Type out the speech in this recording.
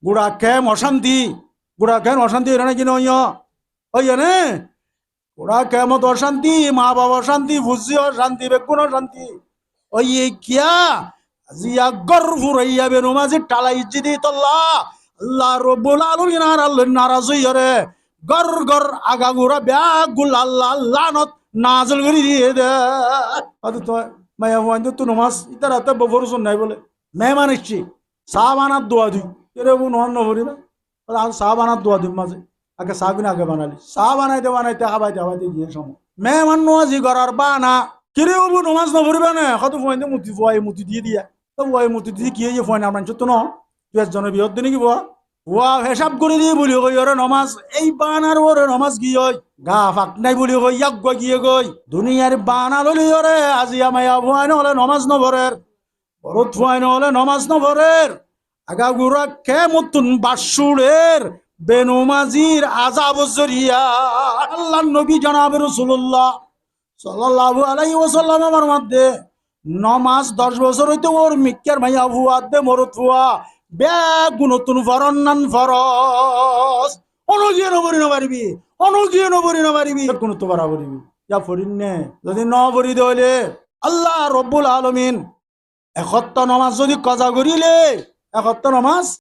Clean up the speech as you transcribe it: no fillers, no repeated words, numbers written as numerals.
গুড়া খেম অশান্তি, গুড়া খেম অশান্তি হইল নাকি নয় হইয়া নে গুড়া খেমত অশান্তি, মা বাবা অশান্তি, বুঝি অশান্তি, বেগুন অশান্তি ওই কিয়া জিয়া গর ফুরাইয়া বেনু মাঝি টালা ইজ্জিদি তল্লা আল্লাহ রব্বুল আলামিন আর আল্লাহ নারাজ হইরে গর গর আগা গুড়া ব্যাগ গুল আল্লাহ লানত নাজল করি দিয়ে দে আদু তো মায়া ওয়াইন্দু তু নমাজ ইতার হাতে বফরুসন নাই বলে মেহমান এসছি চা বানার দোয়া দিই এরকম নহন নভরিবা চা বানার দোয়া দিম মাঝে আগে চা কিনে আগে বানালি চা বানাইতে বানাইতে খাবাইতে গিয়ে সময় মেহমান নোয়াজি করার বানা কিরে বাবু নমাজ নভরিবা না কত ফোয়াইতে মুতি ফোয়াই মুতি দিয়ে দিয়া তো ওয়াই মুতি দিয়ে কি হয়ে ফোয়াই আপনার তো ন তুই একজনের বিহত দিনে কি বয়া ওয়া হিসাব করে দিয়ে বলি কই ওরে নমাজ এই বানার ওরে নমাজ কি হয় গা ফাক নাই বলি কই ইয়াক গিয়ে গই দুনিয়ার বানা ললি ওরে আজি আমায় ফোয়াই নহলে নমাজ নভরের বরত ফোয়াই নহলে নমাজ নভরের আগা গুড়া কে মতুন বাসুরের বেনুমাজির আযাব জরিয়া আল্লাহ নবী জনাব রাসূলুল্লাহ সাল্লাল্লাহু আলাইহি ওয়াসাল্লাম আমার মধ্যে নমাজ 10 বছর হইতে ওর মিক্কার ভাইয়া ভুয়া দে মরত ভুয়া ব্যাগ নতুন ফরন্নান ফরস অনুগিয়ে নবরি নবারিবি অনুগিয়ে নবরি নবারিবি কোন তো বারাবরিবি ইয়া ফরিন নে যদি ন ভরি দলে আল্লাহ রব্বুল আলামিন একত্র নমাজ যদি কজা করিলে একত্র নমাজ